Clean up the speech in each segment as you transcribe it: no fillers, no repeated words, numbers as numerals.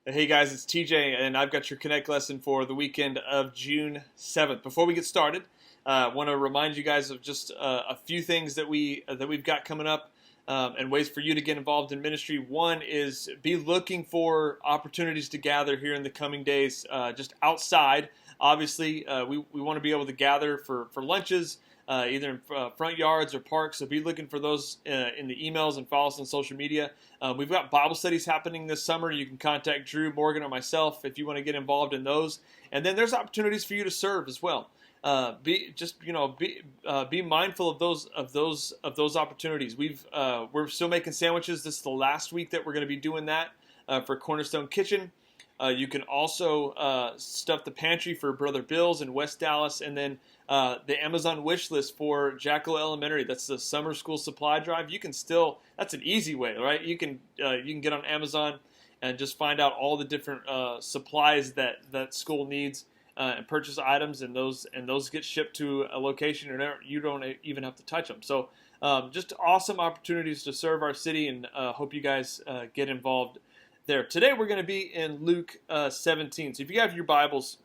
Hey guys, it's TJ, and I've got your Connect lesson for the weekend of June 7th. Before we get started, I want to remind you guys of just a few things that we've got coming up, and ways for you to get involved in ministry. One is be looking for opportunities to gather here in the coming days, just outside. Obviously, we want to be able to gather for lunches, either in front yards or parks. So be looking for those in the emails and follow us on social media. We've got Bible studies happening this summer. You can contact Drew, Morgan, or myself if you want to get involved in those. And then there's opportunities for you to serve as well. Be mindful of those opportunities. We're still making sandwiches. This is the last week that we're going to be doing that for Cornerstone Kitchen. You can also stuff the pantry for Brother Bill's in West Dallas, and then the Amazon wish list for Jackal Elementary. That's the summer school supply drive. That's an easy way, right? You can get on Amazon and just find out all the different supplies that school needs, and purchase items, and those get shipped to a location, and you don't even have to touch them. So just awesome opportunities to serve our city, and hope you guys get involved there. Today we're going to be in Luke 17. So if you have your Bibles,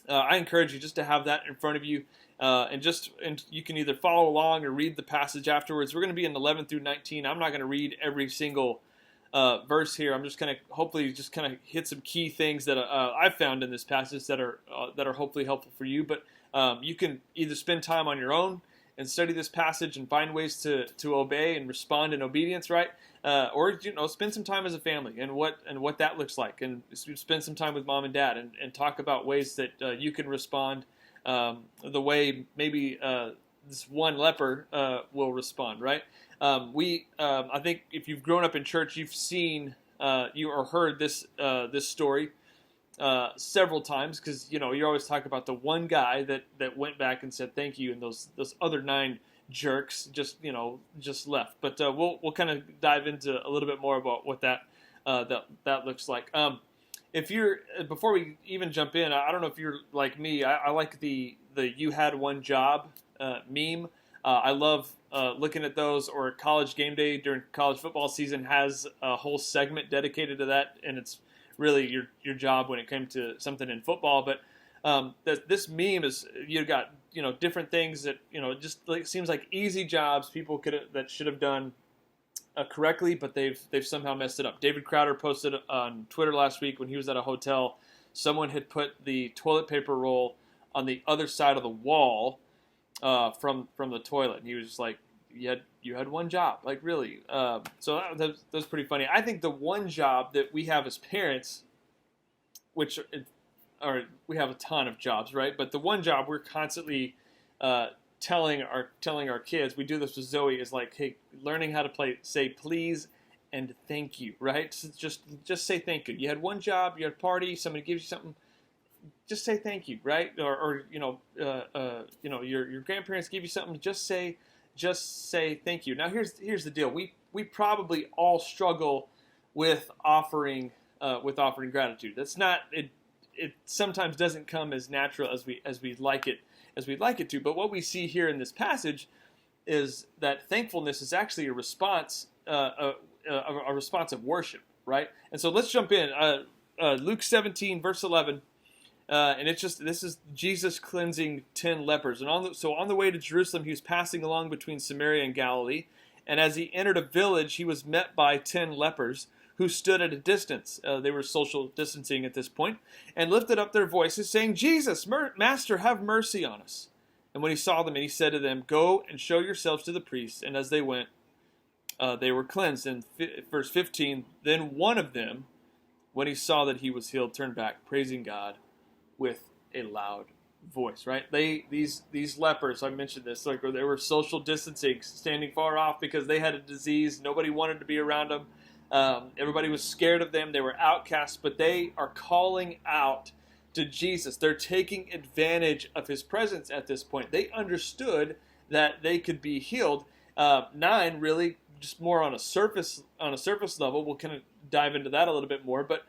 I encourage you just to have that in front of you, and you can either follow along or read the passage afterwards. We're going to be in 11 through 19. I'm not going to read every single verse here. I'm just going to hopefully just kind of hit some key things that I've found in this passage that are hopefully helpful for you. But you can either spend time on your own and study this passage and find ways to obey and respond in obedience, right? Or spend some time as a family and what that looks like, and spend some time with mom and dad and talk about ways that you can respond the way maybe this one leper will respond, right? I think if you've grown up in church, you've seen or heard this story several times, because you always talk about the one guy that went back and said thank you, and those other 9 jerks just left. But we'll kind of dive into a little bit more about what that looks like. Before we even jump in, I don't know if you're like me. I like the "you had one job" meme. I love looking at those, or College Game Day during college football season has a whole segment dedicated to that, and it's really your job when it came to something in football. But this meme is, you got different things that just seems like easy jobs people that should have done correctly, but they've somehow messed it up. David Crowder posted on Twitter last week when he was at a hotel. Someone had put the toilet paper roll on the other side of the wall from the toilet, and he was just like, you had one job, like, really. So that was pretty funny. I think the one job that we have as parents, we have a ton of jobs, right? But the one job we're constantly telling our kids, we do this with Zoe, is like, hey, learning how to say please and thank you, right? So just say thank you. You had one job, you had a party, somebody gives you something, just say thank you, right? Or your grandparents give you something, just say thank you. Now here's the deal. We probably all struggle with offering gratitude. That's not it. It sometimes doesn't come as natural as we'd like it to. But what we see here in this passage is that thankfulness is actually a response, a response of worship, right? And so let's jump in. Luke 17 verse 11. And this is Jesus cleansing 10 lepers. And on the way to Jerusalem, he was passing along between Samaria and Galilee. And as he entered a village, he was met by 10 lepers who stood at a distance. They were social distancing at this point, and lifted up their voices, saying, "Jesus, Master, have mercy on us." And when he saw them, he said to them, "Go and show yourselves to the priests." And as they went, they were cleansed. And verse 15, then one of them, when he saw that he was healed, turned back, praising God with a loud voice, right? These lepers, I mentioned this, like, they were social distancing, standing far off because they had a disease. Nobody wanted to be around them. Everybody was scared of them. They were outcasts, but they are calling out to Jesus. They're taking advantage of his presence at this point. They understood that they could be healed. 9 really just more on a surface level. We'll kind of dive into that a little bit more, but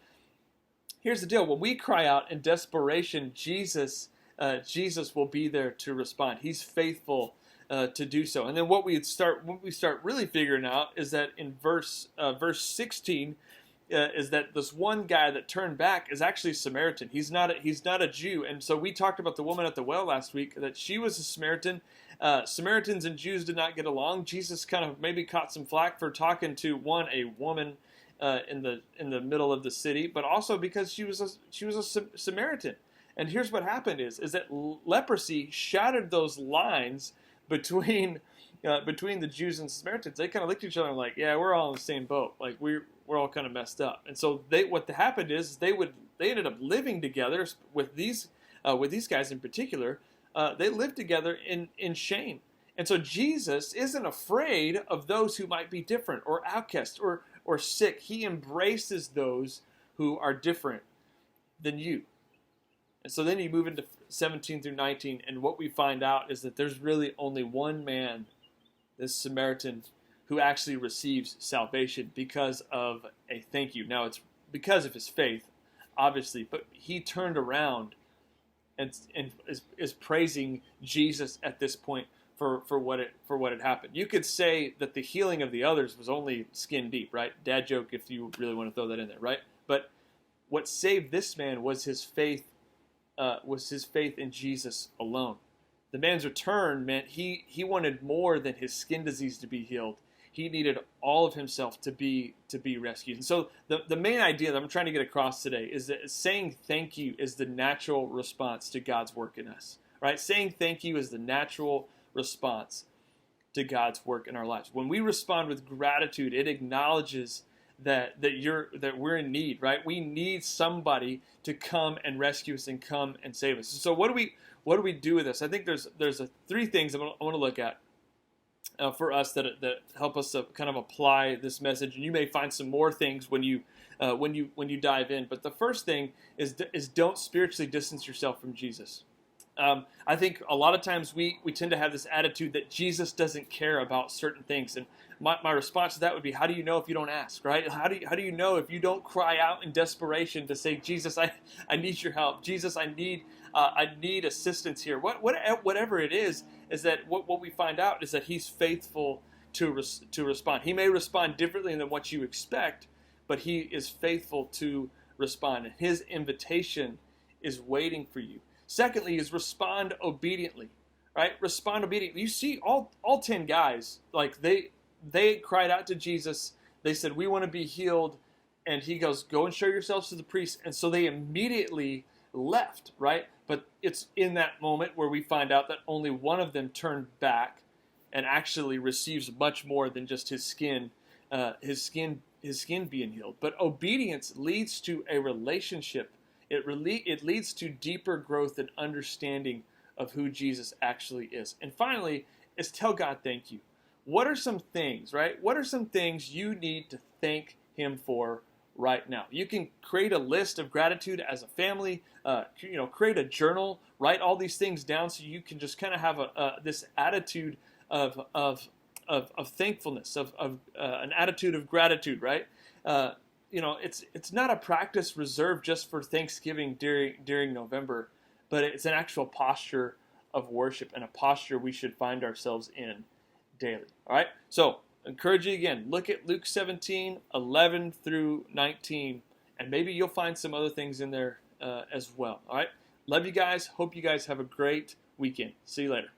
here's the deal. When we cry out in desperation, Jesus will be there to respond. He's faithful to do so. And then what we start really figuring out is that in verse 16, is that this one guy that turned back is actually a Samaritan. He's not a Jew. And so we talked about the woman at the well last week, that she was a Samaritan. Samaritans and Jews did not get along. Jesus kind of maybe caught some flack for talking to a woman in the middle of the city, but also because she was a Samaritan. And here's what happened is that leprosy shattered those lines between the Jews and Samaritans. They kind of looked at each other and like, yeah, we're all in the same boat. Like we're all kind of messed up. And so what happened is they ended up living together with these guys in particular. They lived together in shame. And so Jesus isn't afraid of those who might be different or outcast or sick. He embraces those who are different than you. And so then you move into 17 through 19, and what we find out is that there's really only one man, this Samaritan, who actually receives salvation because of a thank you. Now, it's because of his faith, obviously, but he turned around and is praising Jesus at this point for what had happened. You could say that the healing of the others was only skin deep, right? Dad joke if you really want to throw that in there, right? But what saved this man was his faith. In Jesus alone. The man's return meant he wanted more than his skin disease to be healed. He needed all of himself to be rescued. And so the main idea that I'm trying to get across today is that saying thank you is the natural response to God's work in us. Right? Saying thank you is the natural response to God's work in our lives. When we respond with gratitude, it acknowledges that we're in need, right? We need somebody to come and rescue us and come and save us. So what do we do with this? I think there's three things I want to look at for us that help us to kind of apply this message. And you may find some more things when you dive in. But the first thing is don't spiritually distance yourself from Jesus. I think a lot of times we tend to have this attitude that Jesus doesn't care about certain things, and my response to that would be, how do you know if you don't ask, right? How do you know if you don't cry out in desperation to say, Jesus, I need your help. Jesus, I need assistance here. Whatever it is that what we find out is that he's faithful to respond. He may respond differently than what you expect, but he is faithful to respond, and his invitation is waiting for you. Secondly is respond obediently, right? Respond obediently. You see all 10 guys, like they cried out to Jesus. They said, we want to be healed. And he goes, go and show yourselves to the priest. And so they immediately left, right? But it's in that moment where we find out that only one of them turned back and actually receives much more than just his skin being healed. But obedience leads to a relationship. It leads to deeper growth and understanding of who Jesus actually is. And finally, is tell God thank you. What are some things, right? What are some things you need to thank him for right now? You can create a list of gratitude as a family, create a journal, write all these things down so you can just kind of have this attitude of thankfulness, of an attitude of gratitude, right? It's not a practice reserved just for Thanksgiving during November, but it's an actual posture of worship and a posture we should find ourselves in daily. All right? So, encourage you again, look at Luke 17, 11 through 19, and maybe you'll find some other things in there as well. All right? Love you guys. Hope you guys have a great weekend. See you later.